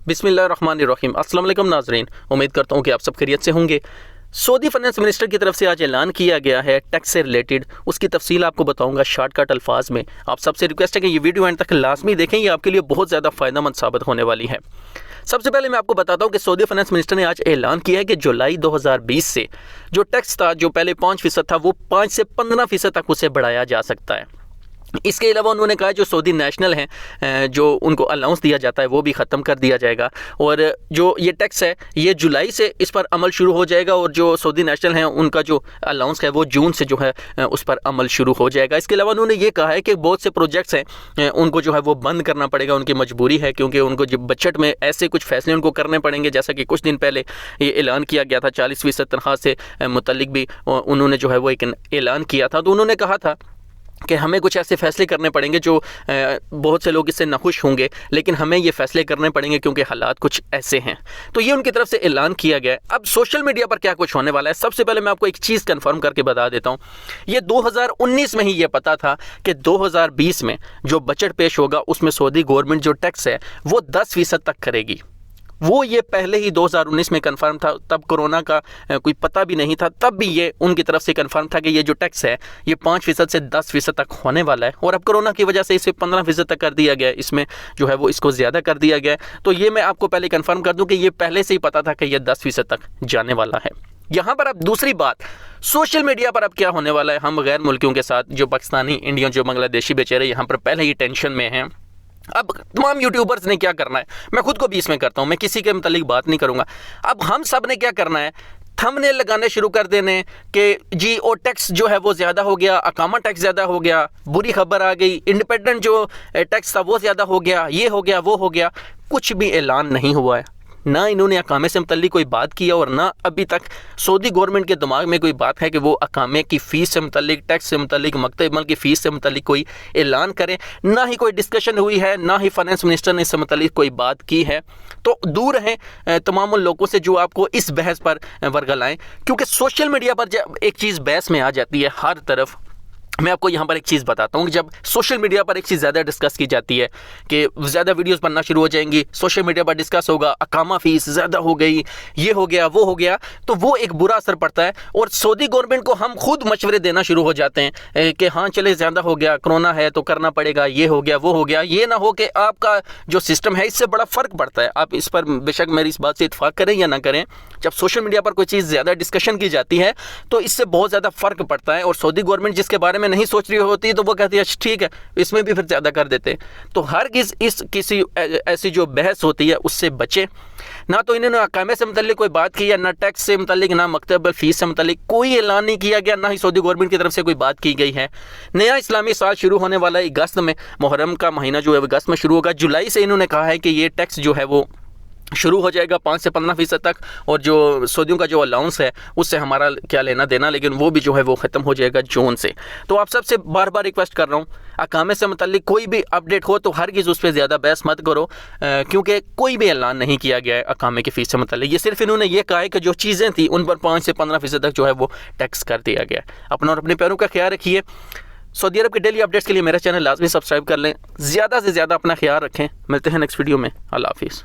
बिस्मिल्लाहिर्रहमानिर्रहीम। अस्सलाम वालेकुम नाज़रीन, उम्मीद करता हूँ कि आप सब खैरियत से होंगे। सऊदी फाइनेंस मिनिस्टर की तरफ से आज ऐलान किया गया है टैक्स से रिलेटेड, उसकी तफसील आपको बताऊंगा शॉर्टकट अल्फाज में। आप सबसे रिक्वेस्ट है कि ये वीडियो एंड तक लाजमी देखें, ये आपके लिए बहुत ज़्यादा फ़ायदेमंद साबित होने वाली है। सबसे पहले मैं आपको बताता हूँ कि सऊदी फाइनेंस मिनिस्टर ने आज ऐलान किया है कि जुलाई 2020 से जो टैक्स था, जो पहले 5% था, वो 5 से 15% तक उसे बढ़ाया जा सकता है। इसके अलावा उन्होंने कहा जो सऊदी नेशनल हैं, जो उनको अलाउंस दिया जाता है, वो भी ख़त्म कर दिया जाएगा। और जो ये टैक्स है, ये जुलाई से इस पर अमल शुरू हो जाएगा, और जो सऊदी नेशनल हैं उनका जो अलाउंस है वो जून से जो है उस पर अमल शुरू हो जाएगा। इसके अलावा उन्होंने ये कहा है कि बहुत से प्रोजेक्ट्स हैं उनको जो है वो बंद करना पड़ेगा, उनकी मजबूरी है, क्योंकि उनको जो बजट में ऐसे कुछ फैसले उनको करने पड़ेंगे। जैसा कि कुछ दिन पहले ये ऐलान किया गया था 40% तनख्वाह से मुतल्लिक भी उन्होंने जो है वो एक ऐलान किया था। तो उन्होंने कहा था कि हमें कुछ ऐसे फ़ैसले करने पड़ेंगे जो बहुत से लोग इससे नाखुश होंगे, लेकिन हमें ये फ़ैसले करने पड़ेंगे क्योंकि हालात कुछ ऐसे हैं। तो ये उनकी तरफ से ऐलान किया गया है। अब सोशल मीडिया पर क्या कुछ होने वाला है, सबसे पहले मैं आपको एक चीज़ कंफर्म करके बता देता हूँ। ये 2019 में ही ये पता था कि 2020 में जो बजट पेश होगा उसमें सऊदी गवर्नमेंट जो टैक्स है वो 10% तक करेगी। वो ये पहले ही 2019 में कंफर्म था, तब कोरोना का कोई पता भी नहीं था, तब भी ये उनकी तरफ से कंफर्म था कि ये जो टैक्स है ये 5% से 10% तक होने वाला है। और अब कोरोना की वजह से इसे 15% तक कर दिया गया है, इसमें जो है वो इसको ज़्यादा कर दिया गया है। तो ये मैं आपको पहले कंफर्म कर दूं कि ये पहले से ही पता था कि ये 10% तक जाने वाला है। यहाँ पर अब दूसरी बात, सोशल मीडिया पर अब क्या होने वाला है। हम गैर मुल्कियों के साथ, जो पाकिस्तानी, इंडियन, जो बांग्लादेशी बेचारे यहाँ पर पहले ही टेंशन में हैं। अब तमाम यूट्यूबर्स ने क्या करना है, मैं खुद को भी इसमें करता हूँ, मैं किसी के मुतालिक बात नहीं करूँगा। अब हम सब ने क्या करना है, थंबनेल लगाने शुरू कर देने कि जी ओ टैक्स जो है वो ज़्यादा हो गया, अकामा टैक्स ज़्यादा हो गया, बुरी खबर आ गई, इंडिपेंडेंट जो टैक्स था वो ज़्यादा हो गया, ये हो गया, वो हो गया। कुछ भी ऐलान नहीं हुआ है, ना इन्होंने अकामे से मुतल्लिक कोई बात किया, और ना अभी तक सऊदी गवर्नमेंट के दिमाग में कोई बात है कि वो अकामे की फ़ीस से मुतल्लिक, टैक्स से मुतल्लिक, मकतब अमल की फ़ीस से मुतल्लिक कोई ऐलान करें। ना ही कोई डिस्कशन हुई है, ना ही फाइनेंस मिनिस्टर ने इससे मुतल्लिक कोई बात की है। तो दूर हैं तमाम उन लोगों से जो आपको इस बहस पर वर्गलाएं, क्योंकि सोशल मीडिया पर जब एक चीज़ बहस में आ जाती है हर तरफ, मैं आपको यहाँ पर एक चीज़ बताता हूँ कि जब सोशल मीडिया पर एक चीज़ ज़्यादा डिस्कस की जाती है कि ज़्यादा वीडियोस बनना शुरू हो जाएंगी, सोशल मीडिया पर डिस्कस होगा, अकामा फ़ीस ज़्यादा हो गई, ये हो गया, वो हो गया, तो वो एक बुरा असर पड़ता है। और सऊदी गवर्नमेंट को हम खुद मशवरे देना शुरू हो जाते हैं कि हाँ चले ज़्यादा हो गया, कोरोना है तो करना पड़ेगा, ये हो गया, वो हो गया। ये ना हो कि आपका जो सिस्टम है इससे बड़ा फ़र्क पड़ता है। आप इस पर बेशक मेरी इस बात से इत्फाक करें या ना करें, जब सोशल मीडिया पर कोई चीज़ ज़्यादा डिस्कशन की जाती है तो इससे बहुत ज़्यादा फ़र्क पड़ता है। और सऊदी गवर्नमेंट जिसके बारे में नहीं सोच रही होती तो वो कहती है ठीक है, इसमें भी फिर ज़्यादा कर देते हैं। तो हर किसी ऐसी जो बहस होती है उससे बचे। ना तो इन्होंने अकामे से मुतल्लिक कोई बात की है, ना टैक्स से मुतल्लिक, ना मकतब फ़ीस से मुतल्लिक कोई ऐलान नहीं किया गया, ना ही सऊदी गवर्नमेंट की तरफ से कोई बात की गई है। नया इस्लामी साल शुरू होने वाला है अगस्त में, मुहर्रम का महीना जो है अगस्त में शुरू होगा। जुलाई से इन्होंने कहा है कि ये टैक्स जो है वो शुरू हो जाएगा 5 से 15% तक, और जो सऊदियों का जो अलाउंस है उससे हमारा क्या लेना देना, लेकिन वो भी जो है वो ख़त्म हो जाएगा जून से। तो आप सबसे बार बार रिक्वेस्ट कर रहा हूँ, अकामे से मुतल्लिक कोई भी अपडेट हो तो हरगिज़ उस पर ज़्यादा बहस मत करो, क्योंकि कोई भी ऐलान नहीं किया गया है अकामे की फ़ीस से मुतल्लिक। ये सिर्फ इन्होंने ये कहा है कि जो चीज़ें थी उन पर 5 से 15% तक जो है वो टैक्स कर दिया गया। अपना और अपने पैरों का ख्याल रखिए। सऊदी अरब के डेली अपडेट्स के लिए मेरा चैनल लाजमी सब्सक्राइब कर लें। ज़्यादा से ज़्यादा अपना ख्याल रखें। मिलते हैं नेक्स्ट वीडियो में। अल्लाह हाफिज़।